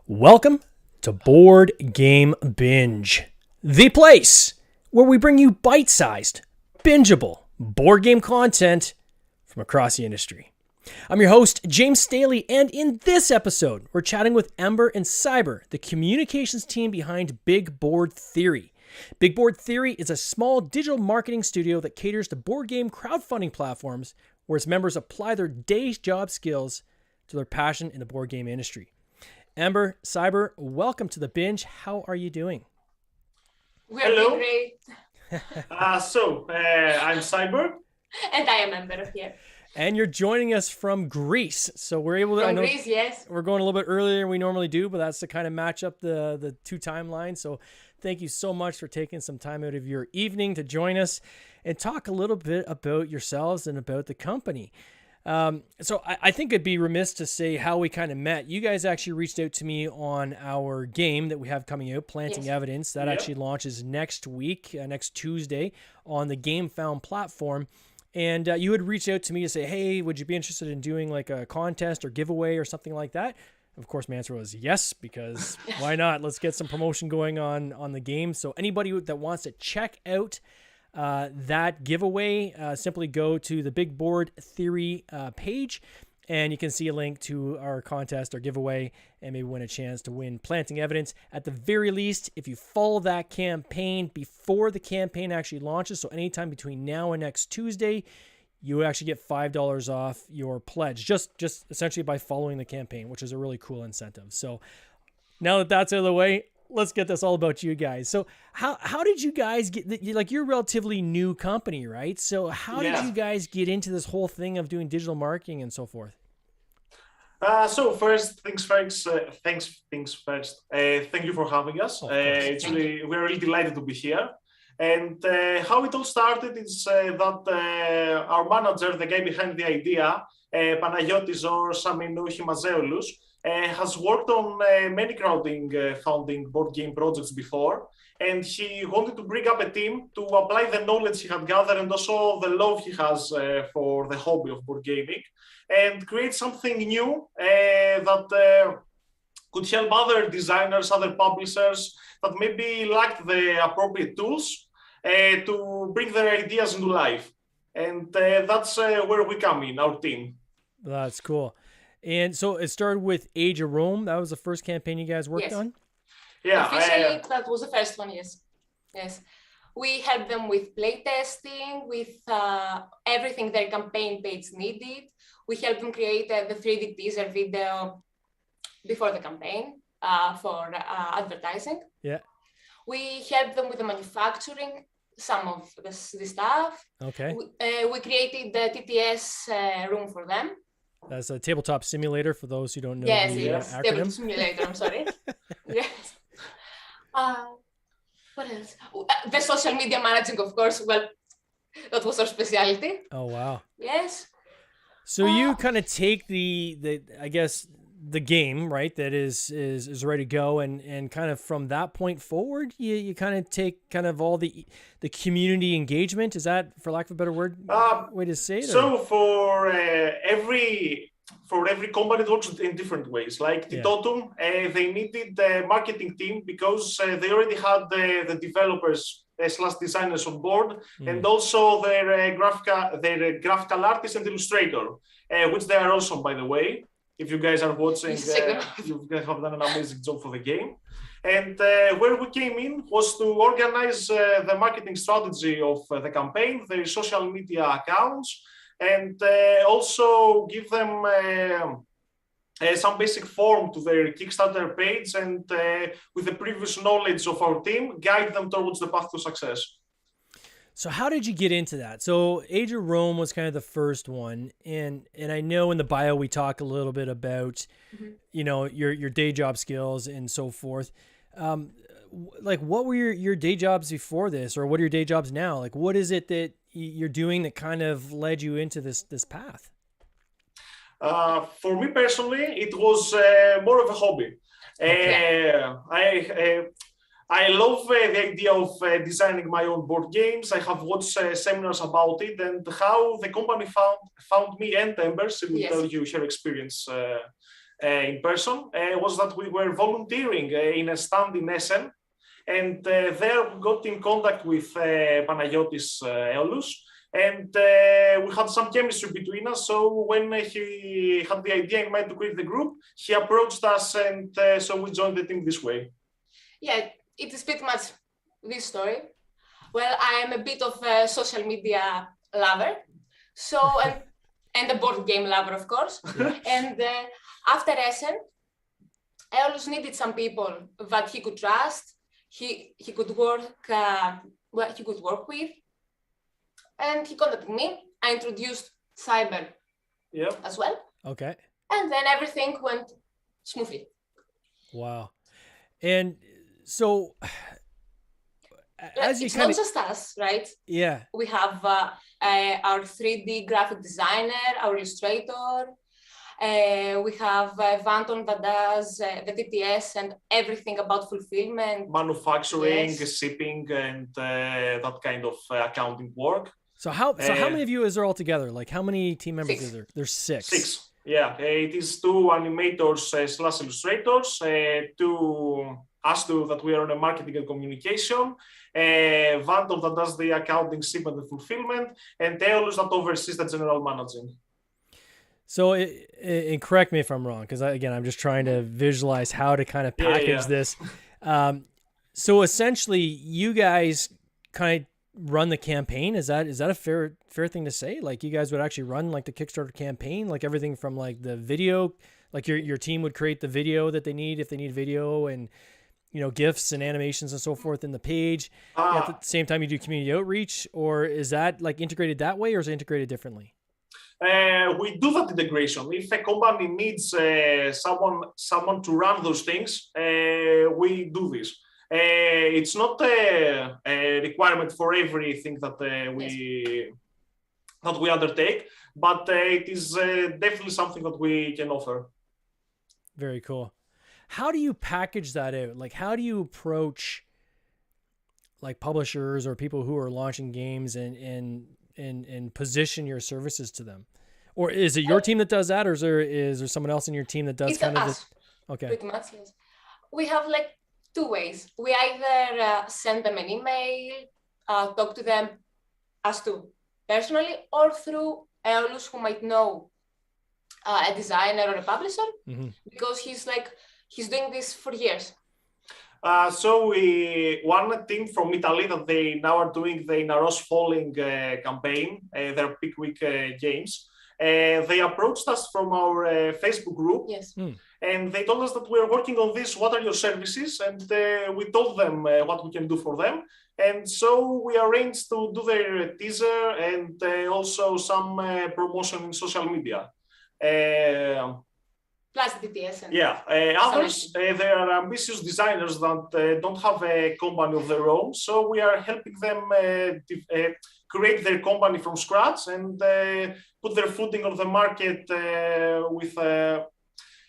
Welcome to Board Game Binge, the place where we bring you bite-sized, bingeable board game content from across the industry. I'm your host, James Staley, and in this episode, we're chatting with Ember and Siber, the communications team behind Big Board Theory. Big Board Theory is a small digital marketing studio that caters to board game crowdfunding platforms where its members apply their day job skills to their passion in the board game industry. Ember, Siber, welcome to the binge. How are you doing? We're doing great. I'm Siber. And I am Ember here. And you're joining us from Greece. So we're able to... From Greece, yes. We're going a little bit earlier than we normally do, but that's to kind of match up the two timelines. So thank you so much for taking some time out of your evening to join us and talk a little bit about yourselves and about the company. So I think it'd be remiss to say how we kind of met. You guys actually reached out to me on our game that we have coming out, Planting Evidence. That actually launches next week, next Tuesday on the Game Found platform. And you had reached out to me to say, hey, would you be interested in doing like a contest or giveaway or something like that? Of course, my answer was yes, because why not? Let's get some promotion going on the game. So anybody that wants to check out that giveaway, simply go to the Big Board Theory page, and you can see a link to our contest or giveaway and maybe win a chance to win Planting Evidence. At the very least, if you follow that campaign before the campaign actually launches, so anytime between now and next Tuesday, you actually get $5 off your pledge, just essentially by following the campaign, which is a really cool incentive. So now that that's out of the way, let's get this all about you guys. So how did you guys get, like, you're a relatively new company, right? So how did you guys get into this whole thing of doing digital marketing and so forth? So first things first, thank you for having us. We're really delighted to be here. And how it all started is that our manager, the guy behind the idea, Panagiotis or Saminou Himazeolous, has worked on many crowdfunding board game projects before, and he wanted to bring up a team to apply the knowledge he had gathered and also the love he has for the hobby of board gaming, and create something new that could help other designers, other publishers that maybe lacked the appropriate tools to bring their ideas into life. And that's where we come in, our team. That's cool. And so it started with Age of Rome. That was the first campaign you guys worked on? Yeah. Officially, that was the first one, yes. Yes. We helped them with playtesting, with everything their campaign page needed. We helped them create the 3D teaser video before the campaign for advertising. Yeah. We helped them with the manufacturing, some of the stuff. Okay. We created the TTS room for them. That's a tabletop simulator for those who don't know. Yes, acronym. Tabletop simulator, I'm sorry. Yes. What else? The social media managing, of course. Well, that was our specialty. Oh, wow. Yes. So you kind of take the I guess the game, right, that is ready to go, and kind of from that point forward, you kind of take kind of all the community engagement. Is that, for lack of a better way to say it? So for every company, it works in different ways. Like Titotum, they needed the marketing team because they already had the developers / designers on board, and also their graphical artist and illustrator, which they are awesome, by the way. If you guys are watching, you guys have done an amazing job for the game. And where we came in was to organize the marketing strategy of the campaign, their social media accounts, and also give them some basic form to their Kickstarter page, and with the previous knowledge of our team, guide them towards the path to success. So how did you get into that? So Age of Rome was kind of the first one, and I know in the bio we talk a little bit about, your day job skills and so forth. Like, what were your day jobs before this, or what are your day jobs now? Like, what is it that you're doing that kind of led you into this path? For me personally, it was more of a hobby. Okay. I love the idea of designing my own board games. I have watched seminars about it, and how the company found me and Ember. She will tell you her experience in person was that we were volunteering in a stand in Essen, and there we got in contact with Panagiotis Eolus, and we had some chemistry between us. So when he had the idea in mind to create the group, he approached us, and so we joined the team this way. Yeah, it is pretty much this story. Well, I am a bit of a social media lover, so and a board game lover, of course. And after Essen, I always needed some people that he could trust, he could work with, and he contacted me. I introduced Siber as well. Okay. And then everything went smoothly. Wow. And so, as you it's kind not just us, right? Yeah. We have our 3D graphic designer, our illustrator. We have Vanton that does the TTS and everything about fulfillment, manufacturing, shipping, and that kind of accounting work. So how many of you is there all together? Like, how many team members 6. is there? There's 6. 6. Yeah, it is 2 animators / illustrators, 2 us two that we are on a marketing and communication, Vanton that does the accounting, shipment, and fulfillment, and Eolus that oversees the general managing. So, and correct me if I'm wrong, because again, I'm just trying to visualize how to kind of package this. So essentially, you guys kind of run the campaign. Is that a fair thing to say? Like, you guys would actually run like the Kickstarter campaign, like everything from like the video, like your team would create the video that they need if they need video, and GIFs and animations and so forth in the page. At the same time, you do community outreach, or is that like integrated that way, or is it integrated differently? We do that integration. If a company needs someone to run those things, we do this. It's not a requirement for everything that we undertake, but it is definitely something that we can offer. Very cool. How do you package that out? Like, how do you approach like publishers or people who are launching games and position your services to them? Or is it your team that does that, or is there someone else in your team that does kind of us. Okay. Pretty much, yes. We have like 2 ways. We either send them an email, talk to them as to personally, or through Eolus, who might know a designer or a publisher, because he's doing this for years. So one team from Italy that they now are doing the Naros Falling campaign, their Peak Week games. They approached us from our Facebook group, and they told us that we're working on this. What are your services? And we told them what we can do for them. And so we arranged to do their teaser and also some promotion in social media. Plus DTS. And others, they are ambitious designers that don't have a company of their own. So we are helping them create their company from scratch and put their footing on the market with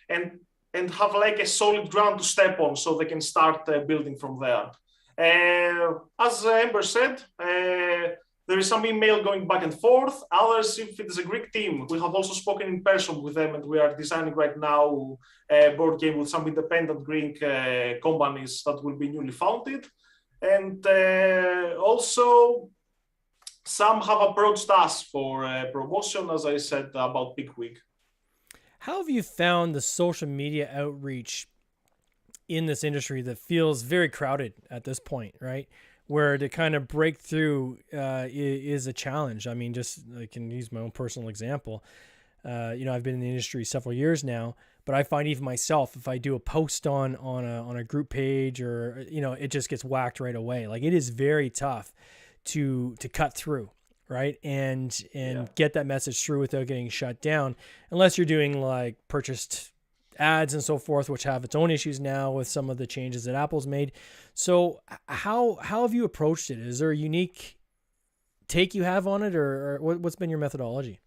and have like a solid ground to step on, so they can start building from there. As Ember said, there is some email going back and forth. Others, if it is a Greek team, we have also spoken in person with them, and we are designing right now a board game with some independent Greek companies that will be newly founded. And also, some have approached us for promotion, as I said, about Peak Week. How have you found the social media outreach in this industry that feels very crowded at this point, right? Where to kind of break through is a challenge. I mean, just I can use my own personal example. I've been in the industry several years now, but I find even myself, if I do a post on a group page, or it just gets whacked right away. Like, it is very tough to cut through, right? And get that message through without getting shut down, unless you're doing like purchased ads and so forth, which have its own issues now with some of the changes that Apple's made. So how have you approached it? Is there a unique take you have on it, or what's been your methodology?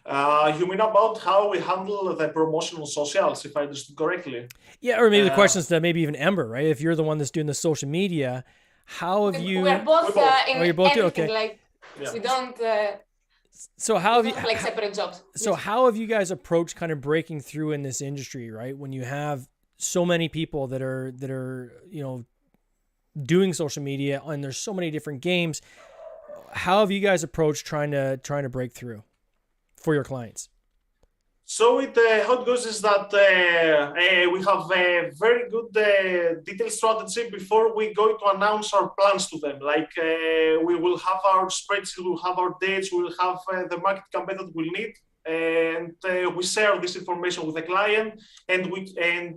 You mean about how we handle the promotional socials, if I understood correctly? Yeah, or maybe the questions that maybe even Ember, right? If you're the one that's doing the social media, how have you? We're both in you're both everything. okay. Like, we don't So how have you like separate jobs? So how have you guys approached kind of breaking through in this industry, right? When you have so many people that are doing social media and there's so many different games, how have you guys approached trying to break through for your clients? So how it goes is that we have a very good detailed strategy before we go to announce our plans to them. Like we will have our spreadsheet, we will have our dates, we will have the market campaign that we'll need, and we share this information with the client, and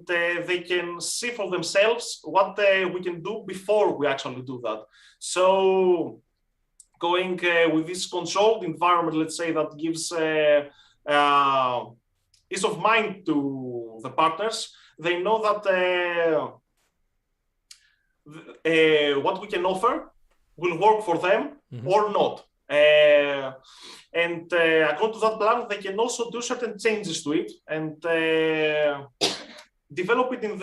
they can see for themselves what we can do before we actually do that. So going with this controlled environment, let's say, that gives ease of mind to the partners. They know that what we can offer will work for them or not. And according to that plan, they can also do certain changes to it and develop it in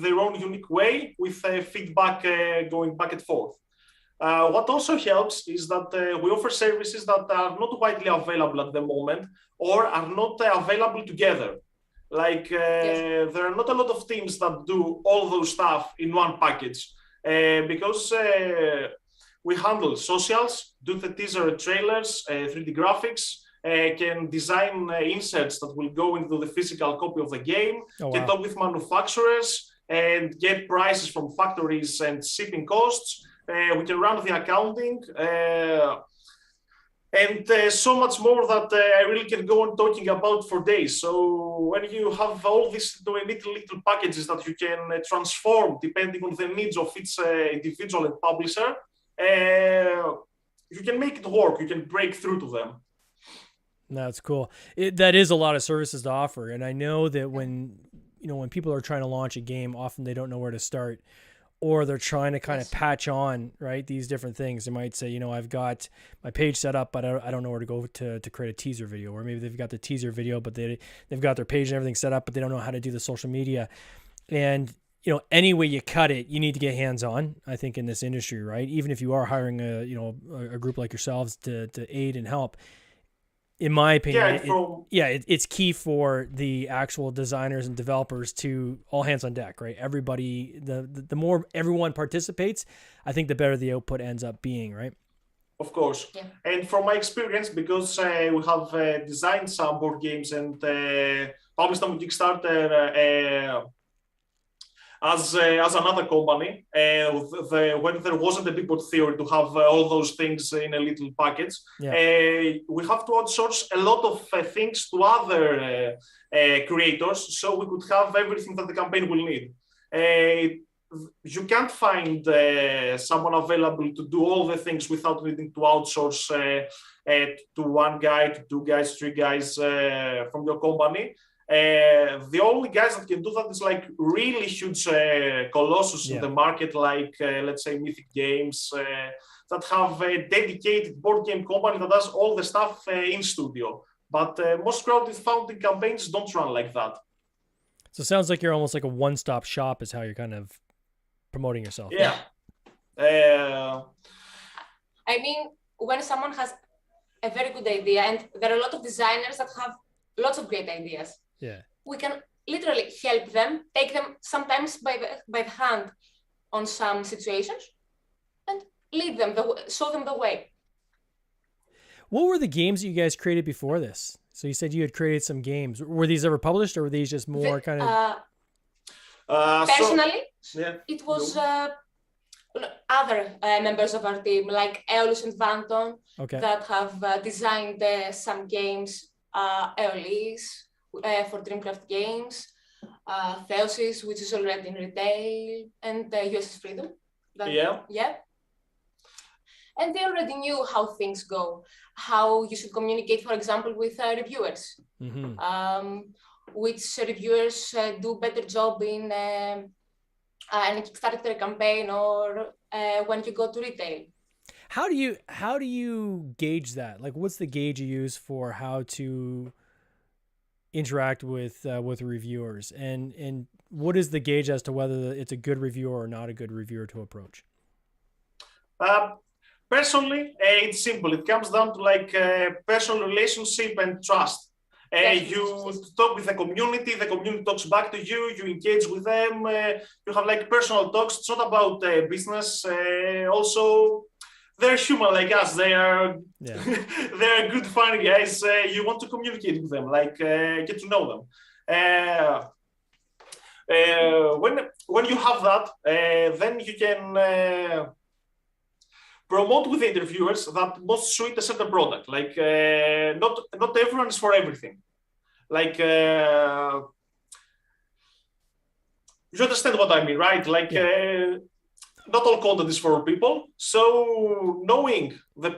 their own unique way with feedback going back and forth. What also helps is that we offer services that are not widely available at the moment or are not available together. Like there are not a lot of teams that do all those stuff in one package because we handle socials, do the teaser trailers, 3D graphics, can design inserts that will go into the physical copy of the game, can talk with manufacturers and get prices from factories and shipping costs. We can run the accounting and so much more that I really can go on talking about for days. So when you have all these little packages that you can transform depending on the needs of each individual and publisher, you can make it work. You can break through to them. That's cool. That is a lot of services to offer. And I know that when people are trying to launch a game, often they don't know where to start. Or they're trying to kind of patch on, right, these different things. They might say, I've got my page set up, but I don't know where to go to create a teaser video. Or maybe they've got the teaser video, but they've got their page and everything set up, but they don't know how to do the social media. And, any way you cut it, you need to get hands-on, I think, in this industry, right? Even if you are hiring a group like yourselves to aid and help. In my opinion, it's key for the actual designers and developers to all hands on deck, right? Everybody, the more everyone participates, I think the better the output ends up being, right? Of course. Yeah. And from my experience, because we have designed some board games and published them on Kickstarter as another company, when there wasn't a big board theory to have all those things in a little package, we have to outsource a lot of things to other creators, so we could have everything that the campaign will need. You can't find someone available to do all the things without needing to outsource to one guy, to two guys, three guys from your company. The only guys that can do that is like really huge colossus in the market, like let's say Mythic Games, that have a dedicated board game company that does all the stuff in studio. But most crowdfunding campaigns don't run like that. So it sounds like you're almost like a one-stop shop is how you're kind of promoting yourself. Yeah. I mean, when someone has a very good idea, and there are a lot of designers that have lots of great ideas. Yeah, we can literally help them, take them sometimes by the hand on some situations, and lead them, show them the way. What were the games that you guys created before this? So you said you had created some games. Were these ever published, or were these just more kind of? Personally, it was other members of our team, like Eolus and Vanton, that have designed some games. Eolus for Dreamcraft Games, Theosis, which is already in retail, and USS Freedom. Yeah. And they already knew how things go, how you should communicate, for example, with reviewers, which reviewers do better job in a Kickstarter campaign or when you go to retail. How do you gauge that? Like, what's the gauge you use for how to interact with reviewers, and what is the gauge as to whether it's a good reviewer or not a good reviewer to approach? personally, it's simple. It comes down to like personal relationship and trust. You talk with the community talks back to you, you engage with them, you have like personal talks. It's not about business. Also, they're human like us. They are they're good, fun guys. You want to communicate with them, like get to know them. When you have that, then you can promote with the interviewers that most suit a certain product. Like not everyone is for everything. Like you understand what I mean, right? Like not all content is for people. So knowing the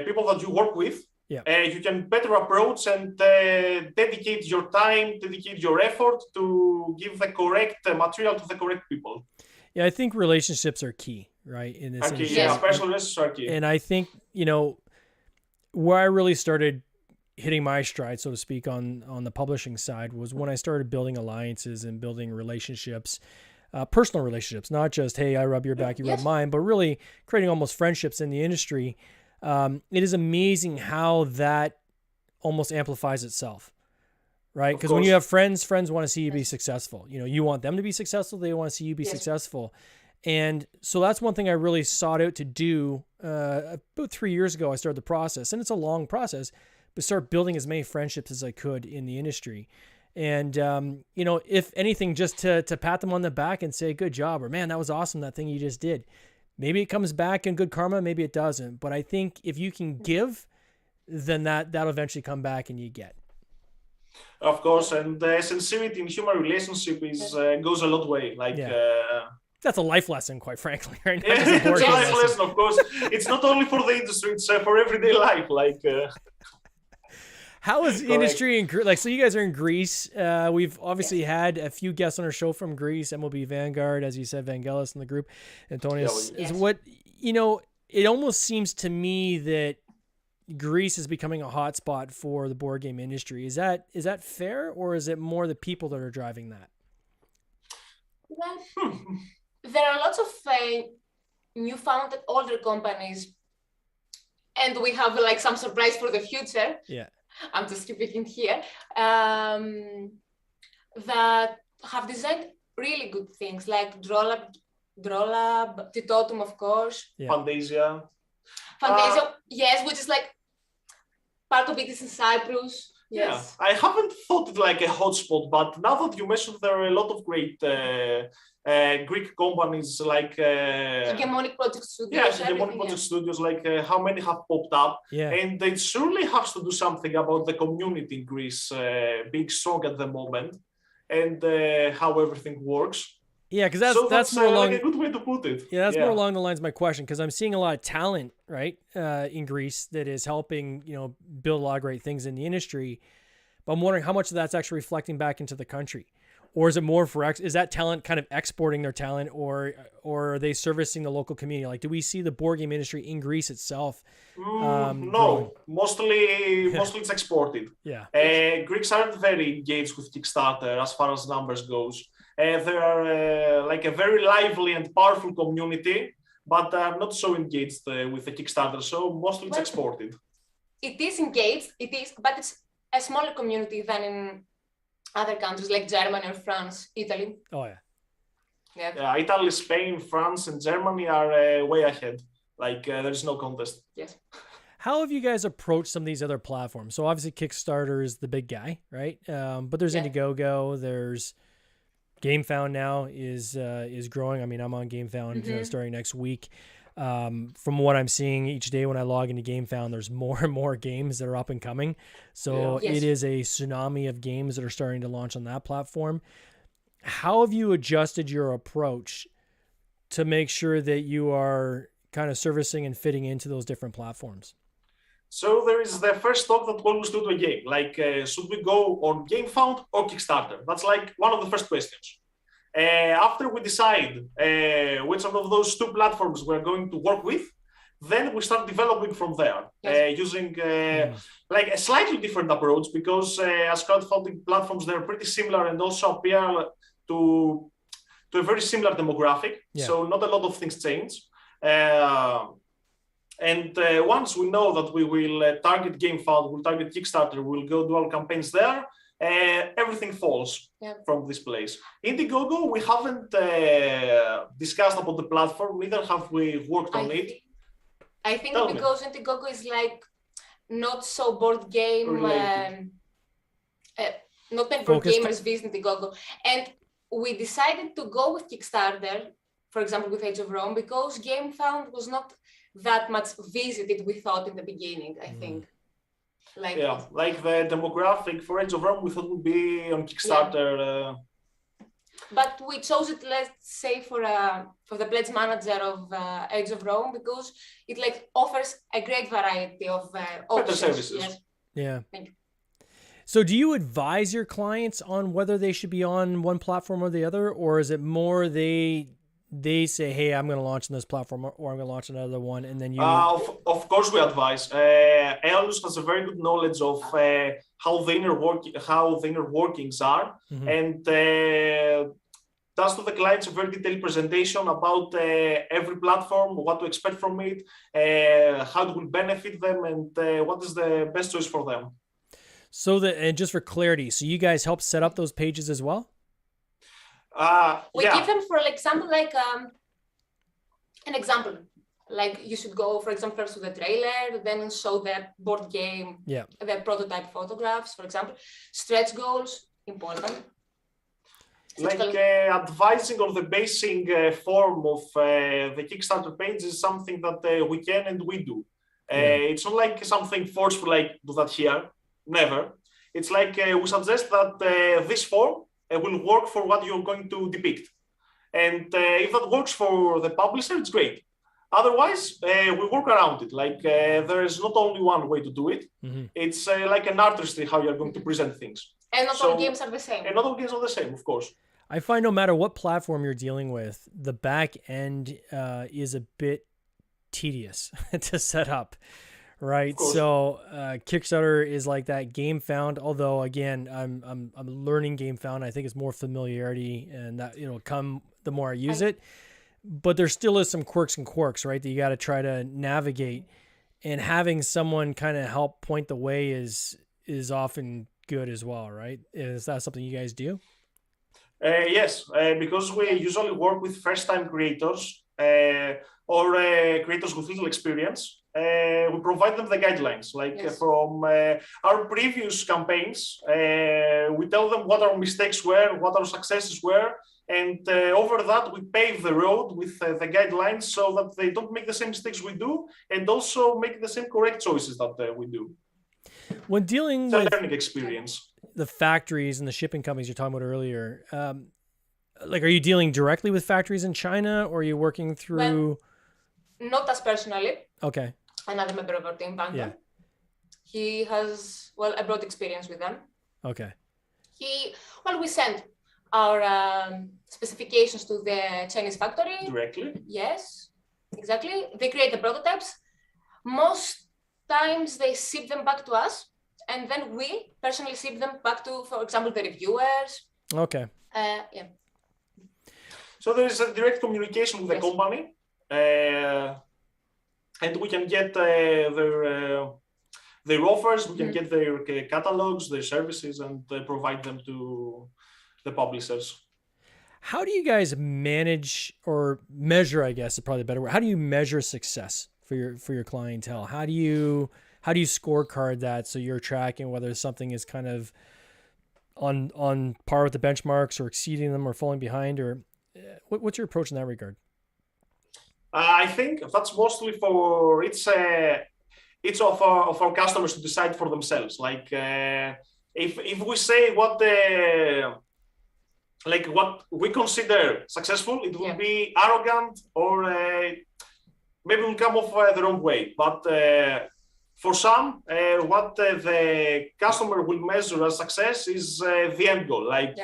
people that you work with, you can better approach and dedicate your time, dedicate your effort to give the correct material to the correct people. Yeah, I think relationships are key, right? In this industry. Yeah, personal relationships are key. And I think, where I really started hitting my stride, so to speak, on the publishing side was when I started building alliances and building relationships, personal relationships, not just, hey, I rub your back, you rub mine, but really creating almost friendships in the industry. It is amazing how that almost amplifies itself, right? Because when you have friends want to see you be successful. You want them to be successful. They want to see you be successful. And so that's one thing I really sought out to do. About 3 years ago, I started the process, and it's a long process, but start building as many friendships as I could in the industry. And, if anything, just to pat them on the back and say, good job, or man, that was awesome, that thing you just did. Maybe it comes back in good karma, maybe it doesn't. But I think if you can give, then that'll eventually come back and you get. Of course, and sincerity in human relationship goes a lot way. Like that's a life lesson, quite frankly, right? It's a life lesson, of course. It's not only for the industry; it's for everyday life. Like, how is the industry in Greece? So you guys are in Greece. We've obviously had a few guests on our show from Greece. MLB Vanguard, as you said, Vangelis in the group. Antonius is what It almost seems to me that Greece is becoming a hotspot for the board game industry. Is that fair, or is it more the people that are driving that? Well, there are lots of newfound older companies, and we have like some surprise for the future. Yeah, I'm just speaking here. That have designed really good things like Drolab, Titotum, of course. Yeah. Fantasia, yes, which is like part of it is in Cyprus. Yes. Yeah, I haven't thought it like a hotspot, but now that you mentioned, there are a lot of great Greek companies like Hegemonic Project Studios. Yes, Hegemonic Project Studios. Like how many have popped up, and it surely has to do something about the community in Greece being strong at the moment, and how everything works. Yeah, because that's more along like a good way to put it. Yeah, that's more along the lines of my question, because I'm seeing a lot of talent, right, in Greece that is helping, build a lot of great things in the industry. But I'm wondering how much of that's actually reflecting back into the country, or is it more is that talent kind of exporting their talent, or are they servicing the local community? Like, do we see the board game industry in Greece itself? No, mostly it's exported. Yeah, Greeks aren't very engaged with Kickstarter as far as numbers goes. They are like a very lively and powerful community, but not so engaged with the Kickstarter. So mostly it's exported. It is engaged, but it's a smaller community than in other countries like Germany or France, Italy. Oh yeah. Yeah, Italy, Spain, France, and Germany are way ahead. Like there's no contest. Yes. How have you guys approached some of these other platforms? So obviously Kickstarter is the big guy, right? But there's Indiegogo, there's GameFound now is growing. I mean, I'm on GameFound starting next week. From what I'm seeing each day when I log into GameFound, there's more and more games that are up and coming. So it is a tsunami of games that are starting to launch on that platform. How have you adjusted your approach to make sure that you are kind of servicing and fitting into those different platforms? So there is the first talk that we always do to a game, like should we go on GameFound or Kickstarter? That's like one of the first questions. After we decide which one of those two platforms we're going to work with, then we start developing from there, using like a slightly different approach, because as crowdfunding platforms, they're pretty similar and also appeal to a very similar demographic. So not a lot of things change. And once we know that we will target GameFound, we'll target Kickstarter, we'll go do our campaigns there, everything falls from this place. Indiegogo, we haven't discussed about the platform, neither have we worked on it. I think because Indiegogo is like not so board game, not many board gamers visit Indiegogo. And we decided to go with Kickstarter, for example, with Age of Rome, because GameFound was not that much visited, we thought in the beginning, I think. Like the demographic for Age of Rome, we thought would be on Kickstarter. But we chose it, let's say, for the pledge manager of Age of Rome, because it like offers a great variety of options. Services. Yes. Yeah. Thank you. So do you advise your clients on whether they should be on one platform or the other, or is it more they say, hey, I'm going to launch on this platform, or I'm going to launch another one, and then you... Of course we advise. Aeolus has a very good knowledge of how the inner workings are, and does to the clients a very detailed presentation about every platform, what to expect from it, how it will benefit them, and what is the best choice for them. So and just for clarity, so you guys help set up those pages as well? We give them, for example, like an example. Like you should go, for example, first to the trailer, then show the board game, the prototype photographs, for example. Stretch goals, important. Like advising on the basic form of the Kickstarter page is something that we can and we do. It's not like something forceful, like do that here. Never. It's like we suggest that this form will work for what you're going to depict. And if that works for the publisher, it's great. Otherwise, we work around it. Like there is not only one way to do it. It's like an artistry how you're going to present things. And not all games are the same. And not all games are the same, of course. I find no matter what platform you're dealing with, the back end is a bit tedious to set up. Right. So Kickstarter is like that. GameFound, although again, I'm learning GameFound. I think it's more familiarity, and that come the more I use it. But there still is some quirks, right? That you got to try to navigate, and having someone kind of help point the way is often good as well, right? Is that something you guys do? Yes, because we usually work with first-time creators or creators with little experience. We provide them the guidelines, like from our previous campaigns. We tell them what our mistakes were, what our successes were, and over that we pave the road with the guidelines so that they don't make the same mistakes we do, and also make the same correct choices that we do. When dealing with learning experience, the factories and the shipping companies you're talking about earlier, like, are you dealing directly with factories in China, or are you working through? Well, not as personally. Okay. Another member of our team, Bangkok. He has, a broad experience with them. Okay. We send our specifications to the Chinese factory. Directly? Yes, exactly. They create the prototypes. Most times they ship them back to us, and then we personally ship them back to, for example, the reviewers. Okay. So there is a direct communication with the company. And we can get their offers, we can get their catalogs, their services, and provide them to the publishers. How do you guys manage or measure, I guess is probably a better word, how do you measure success for your clientele? How do you scorecard that so you're tracking whether something is kind of on par with the benchmarks or exceeding them or falling behind, or what's your approach in that regard? I think that's mostly for it's of our customers to decide for themselves. Like if we say what we consider successful, it will be arrogant or maybe will come off the wrong way. But for some, what the customer will measure as success is the end goal. Like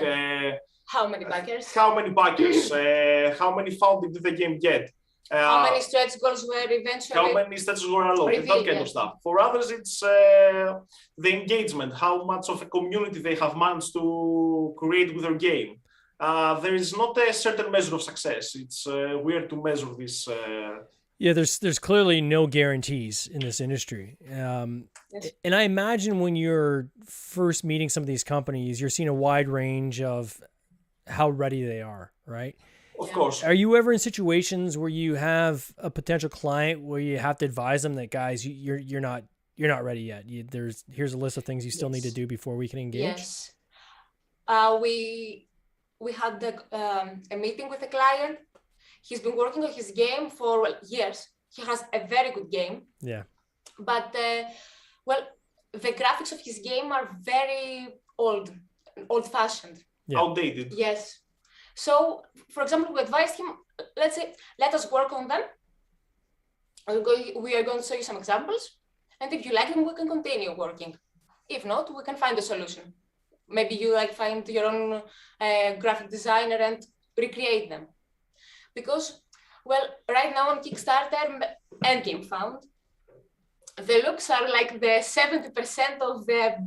how many backers? How many backers? How many funding did the game get? How many stretch goals were eventually? How many stretch goals were allowed? That kind of stuff. For others, it's the engagement, how much of a community they have managed to create with their game. There is not a certain measure of success. It's weird to measure this. Yeah, there's clearly no guarantees in this industry. Yes. And I imagine when you're first meeting some of these companies, you're seeing a wide range of how ready they are, right? Of course. Are you ever in situations where you have a potential client where you have to advise them that, guys, you're not ready yet. Here's a list of things you still need to do before we can engage? Yes. We had a meeting with a client. He's been working on his game for years. He has a very good game. Yeah. But the graphics of his game are very old-fashioned. Yeah. Outdated. Yes. So, for example, we advised him, let's say, let us work on them. We are going to show you some examples. And if you like them, we can continue working. If not, we can find a solution. Maybe you find your own graphic designer and recreate them. Because, right now on Kickstarter, Endgame Found, the looks are like the 70% of the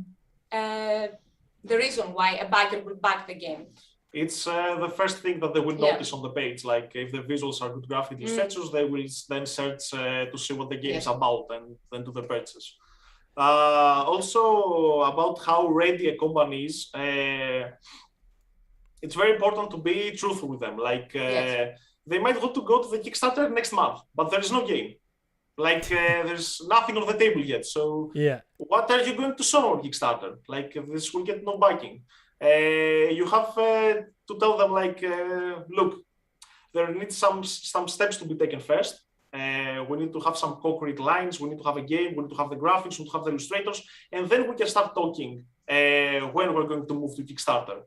reason why a backer will back the game. It's the first thing that they will notice on the page. Like if the visuals are good graphic illustrators, they will then search to see what the game is about and then do the purchase. Also about how ready a company is, it's very important to be truthful with them. Like they might want to go to the Kickstarter next month, but there is no game. Like there's nothing on the table yet. So what are you going to show on Kickstarter? Like this will get no backing. You have to tell them look, there needs some steps to be taken first. We need to have some concrete lines. We need to have a game. We need to have the graphics. We need to have the illustrators, and then we can start talking when we're going to move to Kickstarter.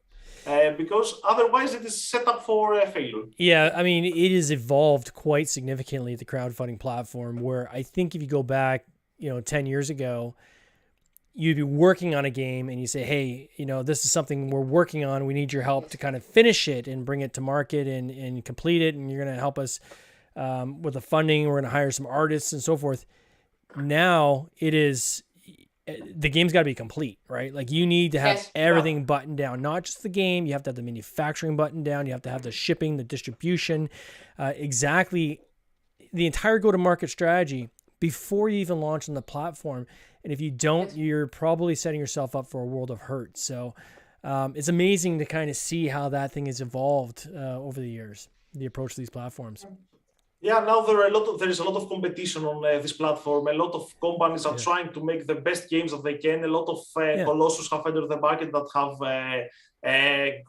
Because otherwise it is set up for a failure. Yeah, I mean, it has evolved quite significantly, the crowdfunding platform, where I think if you go back, 10 years ago, you'd be working on a game and you say, hey, this is something we're working on. We need your help to kind of finish it and bring it to market and complete it. And you're going to help us with the funding. We're going to hire some artists and so forth. Now it is, the game's got to be complete, right? Like you need to have everything buttoned down, not just the game. You have to have the manufacturing buttoned down. You have to have the shipping, the distribution, exactly the entire go-to-market strategy before you even launch on the platform. And if you don't, you're probably setting yourself up for a world of hurt. So it's amazing to kind of see how that thing has evolved over the years, the approach to these platforms. Yeah, now there is a lot of competition on this platform. A lot of companies are trying to make the best games that they can. A lot of colossus have entered the market that have they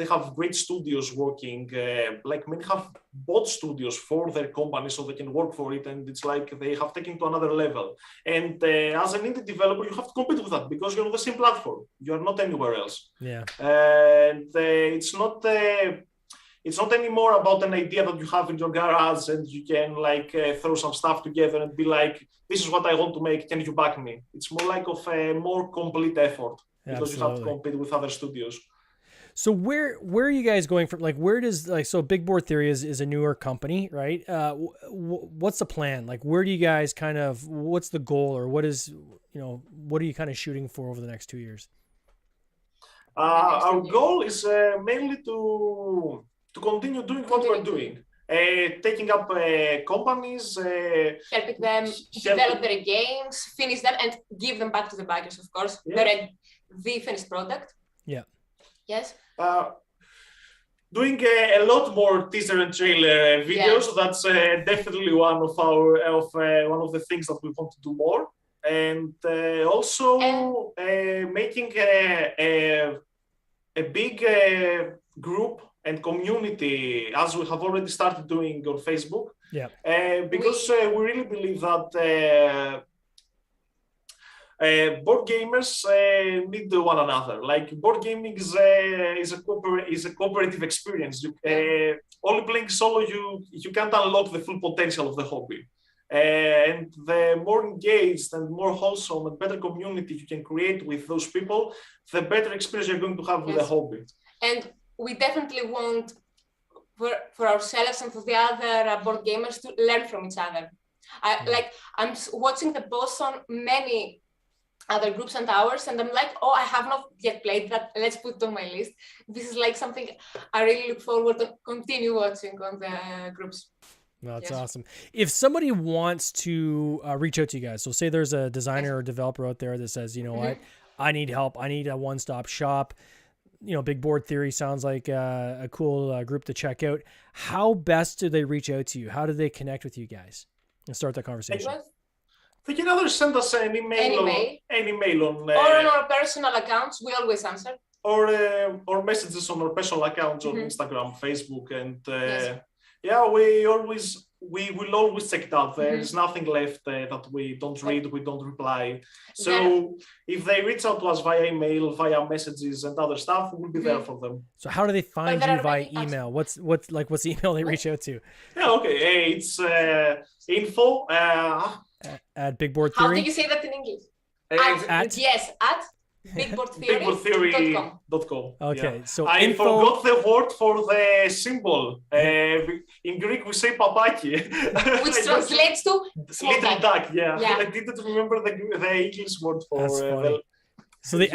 have great studios working. Like many have bought studios for their company so they can work for it, and it's like they have taken to another level. And as an indie developer, you have to compete with that because you're on the same platform. You are not anywhere else. Yeah, and it's not anymore about an idea that you have in your garage and you can throw some stuff together and be like, this is what I want to make. Can you back me? It's more like of a more complete effort because you have to compete with other studios. So where are you guys going from? Like, where does so Big Board Theory is a newer company, right? What's the plan? Like, where do you guys what's the goal, or what are you kind of shooting for over the next 2 years? Our goal is mainly to continue doing what we're doing, taking up companies, helping them develop their games, finish them, and give them back to the backers, of course. The finished product. Yeah. Yes. Doing a lot more teaser and trailer videos. So that's definitely one of the things that we want to do more, and also making a big group and community, as we have already started doing on Facebook. Yeah. Because we really believe that board gamers need one another. Like board gaming is a cooperative experience. Only playing solo, you can't unlock the full potential of the hobby. And the more engaged and more wholesome and better community you can create with those people, the better experience you're going to have with the hobby. And we definitely want for ourselves and for the other board gamers to learn from each other. I'm watching the posts on many other groups and ours, and I'm like, I have not yet played that. Let's put it on my list. This is like something I really look forward to continue watching on the groups. That's awesome. If somebody wants to reach out to you guys, so say there's a designer or developer out there that says, you know what, I need help. I need a one-stop shop. You know, Big Board Theory sounds like a cool group to check out. How best do they reach out to you? How do they connect with you guys and start that conversation? They can either send us an email on or on our personal accounts. We always answer. Or messages on our personal accounts on Instagram, Facebook, and we will always check it out. There is nothing left that we don't read, we don't reply. So if they reach out to us via email, via messages and other stuff, we'll be there for them. So how do they find you via email? What's the email they reach out to? It's info at Big Board Theory. How do you say that in English? At bigboardtheory.com. Okay, so I forgot the word for the symbol. In Greek, we say papaki, which translates to little duck. Yeah. I didn't remember the English word for. That's funny. So the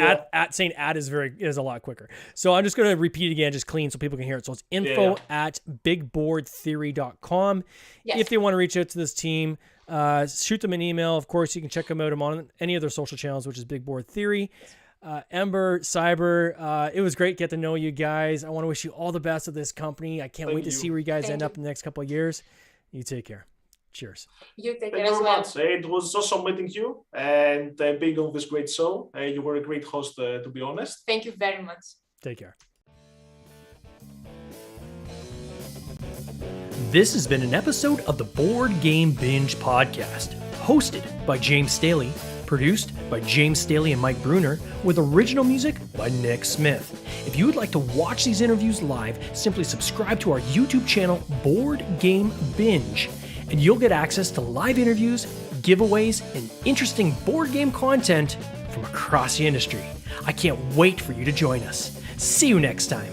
saying at is a lot quicker. So I'm just going to repeat again, just clean so people can hear it. So it's info at bigboardtheory.com. Yes. If they want to reach out to this team, shoot them an email. Of course, you can check them out on any of their social channels, which is Big Board Theory. Ember, Siber, it was great to get to know you guys. I want to wish you all the best of this company. I can't wait to see where you guys end up in the next couple of years. You take care. Cheers. You take care as well. It was awesome meeting you and being on this great show. You were a great host, to be honest. Thank you very much. Take care. This has been an episode of the Board Game Binge podcast, hosted by James Staley, produced by James Staley and Mike Bruner, with original music by Nick Smith. If you would like to watch these interviews live, simply subscribe to our YouTube channel, Board Game Binge, and you'll get access to live interviews, giveaways, and interesting board game content from across the industry. I can't wait for you to join us. See you next time.